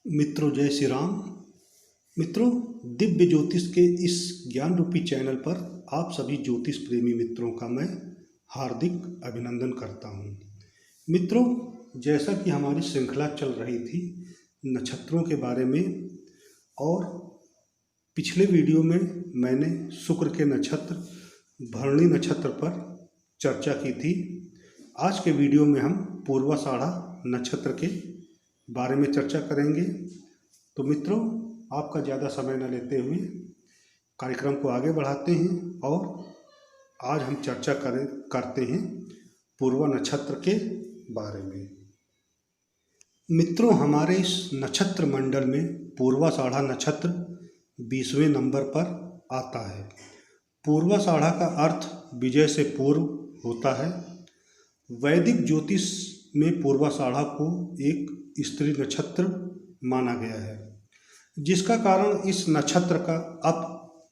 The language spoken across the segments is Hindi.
मित्रों, जय श्री राम। मित्रों, दिव्य ज्योतिष के इस ज्ञान रूपी चैनल पर आप सभी ज्योतिष प्रेमी मित्रों का मैं हार्दिक अभिनंदन करता हूं। मित्रों, जैसा कि हमारी श्रृंखला चल रही थी नक्षत्रों के बारे में, और पिछले वीडियो में मैंने शुक्र के नक्षत्र भरणी नक्षत्र पर चर्चा की थी। आज के वीडियो में हम पूर्वाषाढ़ा नक्षत्र के बारे में चर्चा करेंगे। तो मित्रों, आपका ज़्यादा समय न लेते हुए कार्यक्रम को आगे बढ़ाते हैं और आज हम चर्चा करते हैं पूर्वा नक्षत्र के बारे में। मित्रों, हमारे इस नक्षत्र मंडल में पूर्वाषाढ़ा नक्षत्र 20वें नंबर पर आता है। पूर्वाषाढ़ा का अर्थ विजय से पूर्व होता है। वैदिक ज्योतिष में पूर्वाषाढ़ा को एक स्त्री नक्षत्र माना गया है, जिसका कारण इस नक्षत्र का अप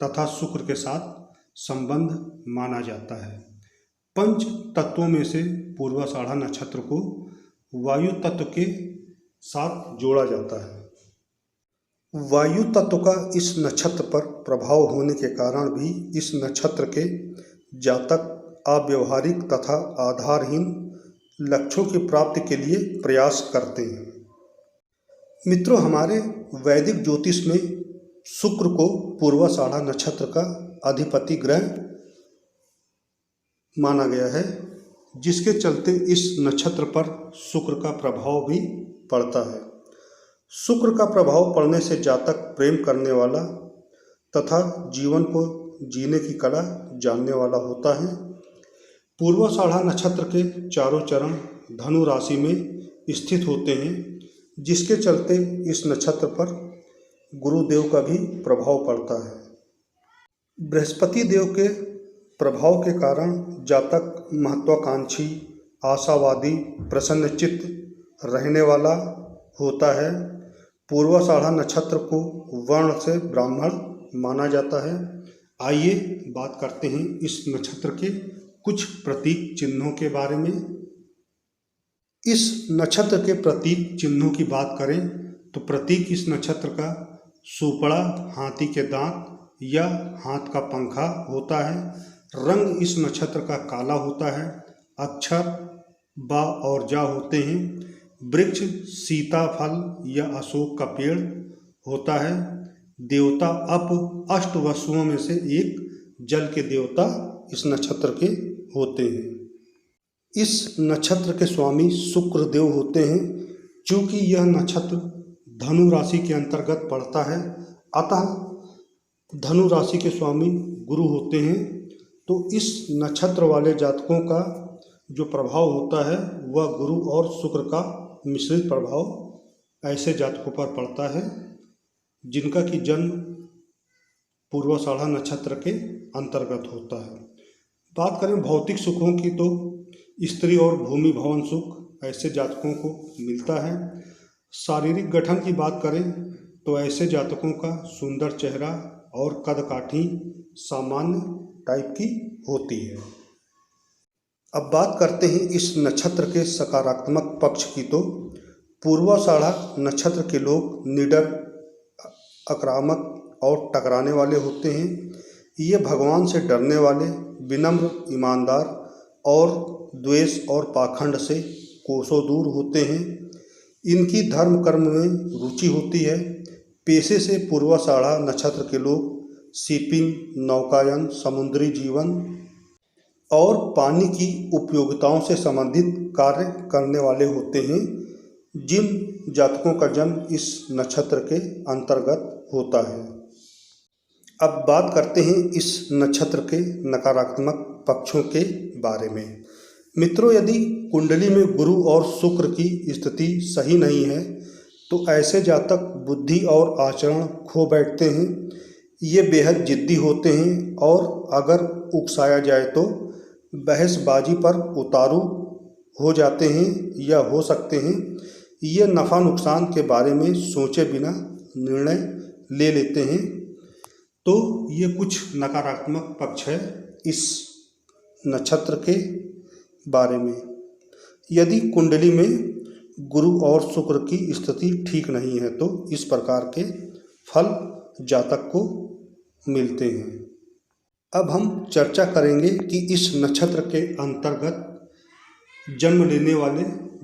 तथा शुक्र के साथ संबंध माना जाता है। पंच तत्वों में से पूर्वाषाढ़ा नक्षत्र को वायु तत्व के साथ जोड़ा जाता है। वायु तत्व का इस नक्षत्र पर प्रभाव होने के कारण भी इस नक्षत्र के जातक अव्यवहारिक तथा आधारहीन लक्ष्यों की प्राप्ति के लिए प्रयास करते हैं। मित्रों, हमारे वैदिक ज्योतिष में शुक्र को पूर्वाषाढ़ा नक्षत्र का अधिपति ग्रह माना गया है, जिसके चलते इस नक्षत्र पर शुक्र का प्रभाव भी पड़ता है। शुक्र का प्रभाव पड़ने से जातक प्रेम करने वाला तथा जीवन को जीने की कला जानने वाला होता है। पूर्वाषाढ़ा नक्षत्र के चारों चरण धनु राशि में स्थित होते हैं, जिसके चलते इस नक्षत्र पर गुरुदेव का भी प्रभाव पड़ता है। बृहस्पति देव के प्रभाव के कारण जातक महत्वाकांक्षी, आशावादी, प्रसन्नचित्त रहने वाला होता है। पूर्वाषाढ़ा नक्षत्र को वर्ण से ब्राह्मण माना जाता है। आइए बात करते हैं इस नक्षत्र के कुछ प्रतीक चिन्हों के बारे में। इस नक्षत्र के प्रतीक चिन्हों की बात करें तो प्रतीक इस नक्षत्र का सूपड़ा, हाथी के दांत या हाथ का पंखा होता है। रंग इस नक्षत्र का काला होता है। अक्षर बा और जा होते हैं। वृक्ष सीताफल या अशोक का पेड़ होता है। देवता अप अष्ट वसुओं में से एक जल के देवता इस नक्षत्र के होते हैं। इस नक्षत्र के स्वामी शुक्र देव होते हैं। चूँकि यह नक्षत्र धनु राशि के अंतर्गत पड़ता है, अतः धनु राशि के स्वामी गुरु होते हैं। तो इस नक्षत्र वाले जातकों का जो प्रभाव होता है वह गुरु और शुक्र का मिश्रित प्रभाव ऐसे जातकों पर पड़ता है जिनका कि जन्म पूर्वाषाढ़ा नक्षत्र के अंतर्गत होता है। बात करें भौतिक सुखों की तो स्त्री और भूमि भवन सुख ऐसे जातकों को मिलता है। शारीरिक गठन की बात करें तो ऐसे जातकों का सुंदर चेहरा और कद काठी सामान्य टाइप की होती है। अब बात करते हैं इस नक्षत्र के सकारात्मक पक्ष की। तो पूर्वाषाढ़ा नक्षत्र के लोग निडर, आक्रामक और टकराने वाले होते हैं। ये भगवान से डरने वाले, विनम्र, ईमानदार और द्वेष और पाखंड से कोसों दूर होते हैं। इनकी धर्म कर्म में रुचि होती है। पेशे से पूर्वाषाढ़ा नक्षत्र के लोग शिपिंग, नौकायन, समुद्री जीवन और पानी की उपयोगिताओं से संबंधित कार्य करने वाले होते हैं। जिन जातकों का जन्म इस नक्षत्र के अंतर्गत होता है। अब बात करते हैं इस नक्षत्र के नकारात्मक पक्षों के बारे में। मित्रों, यदि कुंडली में गुरु और शुक्र की स्थिति सही नहीं है तो ऐसे जातक बुद्धि और आचरण खो बैठते हैं। ये बेहद जिद्दी होते हैं और अगर उकसाया जाए तो बहसबाजी पर उतारू हो जाते हैं या हो सकते हैं ये नफ़ा नुकसान के बारे में सोचे बिना निर्णय ले लेते हैं। तो ये कुछ नकारात्मक पक्ष है इस नक्षत्र के बारे में। यदि कुंडली में गुरु और शुक्र की स्थिति ठीक नहीं है तो इस प्रकार के फल जातक को मिलते हैं। अब हम चर्चा करेंगे कि इस नक्षत्र के अंतर्गत जन्म लेने वाले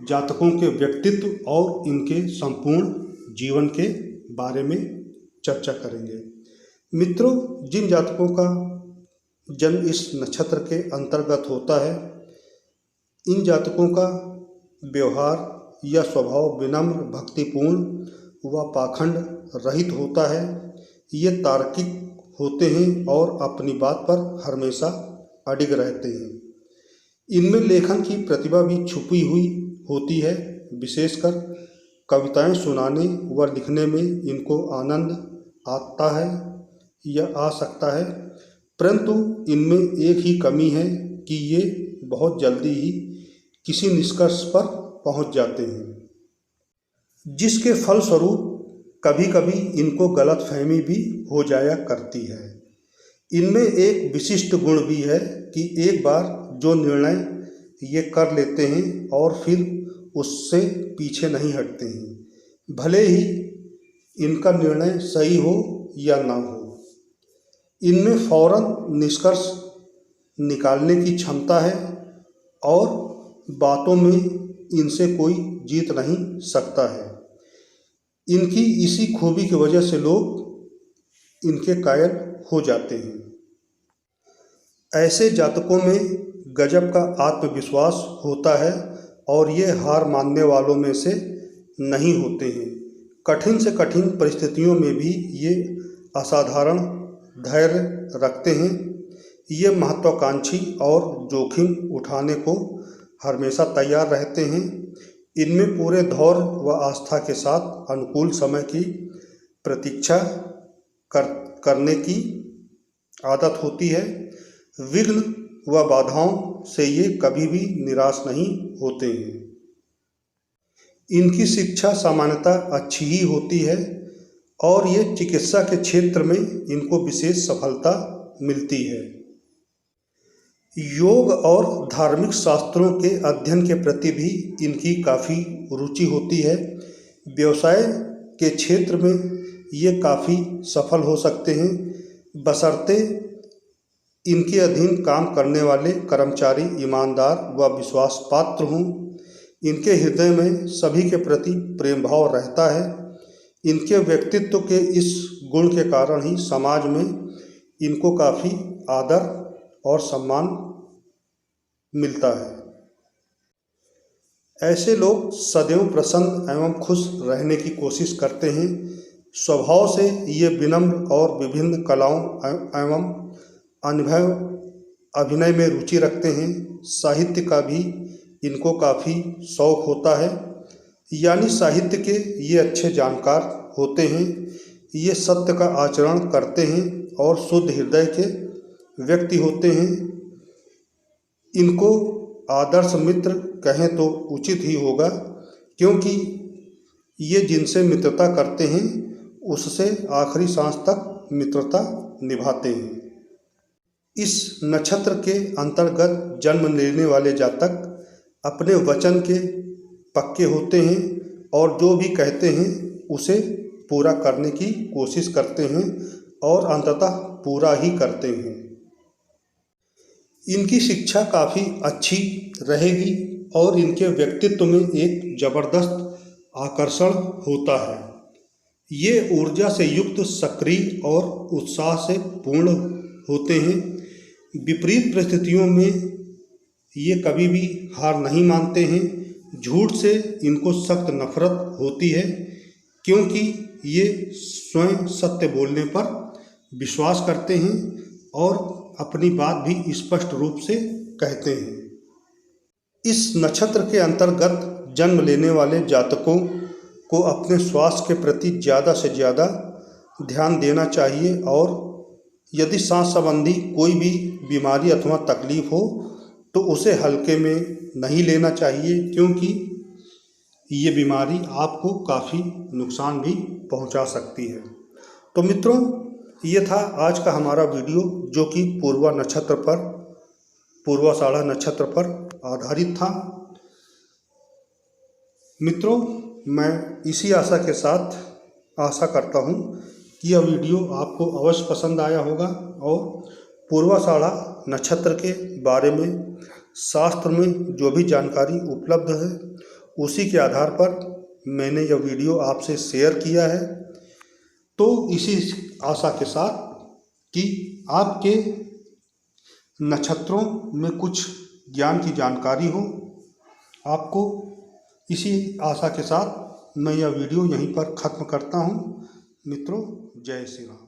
जातकों के व्यक्तित्व और इनके संपूर्ण जीवन के बारे में चर्चा करेंगे। मित्रों, जिन जातकों का जन्म इस नक्षत्र के अंतर्गत होता है, इन जातकों का व्यवहार या स्वभाव विनम्र, भक्तिपूर्ण व पाखंड रहित होता है। ये तार्किक होते हैं और अपनी बात पर हमेशा अडिग रहते हैं। इनमें लेखन की प्रतिभा भी छुपी हुई होती है। विशेषकर कविताएं सुनाने व लिखने में इनको आनंद आता है या आ सकता है, परंतु इनमें एक ही कमी है कि ये बहुत जल्दी ही किसी निष्कर्ष पर पहुंच जाते हैं, जिसके फलस्वरूप कभी कभी इनको गलतफहमी भी हो जाया करती है। इनमें एक विशिष्ट गुण भी है कि एक बार जो निर्णय ये कर लेते हैं और फिर उससे पीछे नहीं हटते हैं, भले ही इनका निर्णय सही हो या ना हो। इनमें फौरन निष्कर्ष निकालने की क्षमता है और बातों में इनसे कोई जीत नहीं सकता है। इनकी इसी खूबी की वजह से लोग इनके कायल हो जाते हैं। ऐसे जातकों में गजब का आत्मविश्वास होता है और ये हार मानने वालों में से नहीं होते हैं। कठिन से कठिन परिस्थितियों में भी ये असाधारण धैर्य रखते हैं। ये महत्वाकांक्षी और जोखिम उठाने को हमेशा तैयार रहते हैं। इनमें पूरे धैर्य व आस्था के साथ अनुकूल समय की प्रतीक्षा करने की आदत होती है। विघ्न व बाधाओं से ये कभी भी निराश नहीं होते हैं। इनकी शिक्षा सामान्यतः अच्छी ही होती है और ये चिकित्सा के क्षेत्र में इनको विशेष सफलता मिलती है। योग और धार्मिक शास्त्रों के अध्ययन के प्रति भी इनकी काफ़ी रुचि होती है। व्यवसाय के क्षेत्र में ये काफ़ी सफल हो सकते हैं, बशर्ते इनके अधीन काम करने वाले कर्मचारी ईमानदार व विश्वास पात्र हों। इनके हृदय में सभी के प्रति प्रेम भाव रहता है। इनके व्यक्तित्व के इस गुण के कारण ही समाज में इनको काफ़ी आदर और सम्मान मिलता है। ऐसे लोग सदैव प्रसन्न एवं खुश रहने की कोशिश करते हैं। स्वभाव से ये विनम्र और विभिन्न कलाओं एवं अभिनय में रुचि रखते हैं। साहित्य का भी इनको काफ़ी शौक होता है, यानी साहित्य के ये अच्छे जानकार होते हैं। ये सत्य का आचरण करते हैं और शुद्ध हृदय के व्यक्ति होते हैं। इनको आदर्श मित्र कहें तो उचित ही होगा, क्योंकि ये जिनसे मित्रता करते हैं उससे आखिरी सांस तक मित्रता निभाते हैं। इस नक्षत्र के अंतर्गत जन्म लेने वाले जातक अपने वचन के पक्के होते हैं और जो भी कहते हैं उसे पूरा करने की कोशिश करते हैं और अंततः पूरा ही करते हैं। इनकी शिक्षा काफ़ी अच्छी रहेगी और इनके व्यक्तित्व में एक जबरदस्त आकर्षण होता है। ये ऊर्जा से युक्त, सक्रिय और उत्साह से पूर्ण होते हैं। विपरीत परिस्थितियों में ये कभी भी हार नहीं मानते हैं। झूठ से इनको सख्त नफरत होती है, क्योंकि ये स्वयं सत्य बोलने पर विश्वास करते हैं और अपनी बात भी स्पष्ट रूप से कहते हैं। इस नक्षत्र के अंतर्गत जन्म लेने वाले जातकों को अपने स्वास्थ्य के प्रति ज़्यादा से ज़्यादा ध्यान देना चाहिए और यदि सांस संबंधी कोई भी बीमारी अथवा तकलीफ हो तो उसे हल्के में नहीं लेना चाहिए, क्योंकि ये बीमारी आपको काफ़ी नुकसान भी पहुंचा सकती है। तो मित्रों, ये था आज का हमारा वीडियो, जो कि पूर्वाषाढ़ा नक्षत्र पर आधारित था। मित्रों, मैं इसी आशा के साथ आशा करता हूँ कि यह वीडियो आपको अवश्य पसंद आया होगा और पूर्वाषाढ़ा नक्षत्र के बारे में शास्त्र में जो भी जानकारी उपलब्ध है उसी के आधार पर मैंने यह वीडियो आपसे शेयर किया है। तो इसी आशा के साथ कि आपके नक्षत्रों में कुछ ज्ञान की जानकारी हो आपको, इसी आशा के साथ मैं यह वीडियो यहीं पर ख़त्म करता हूँ। मित्रों, जय श्री राम।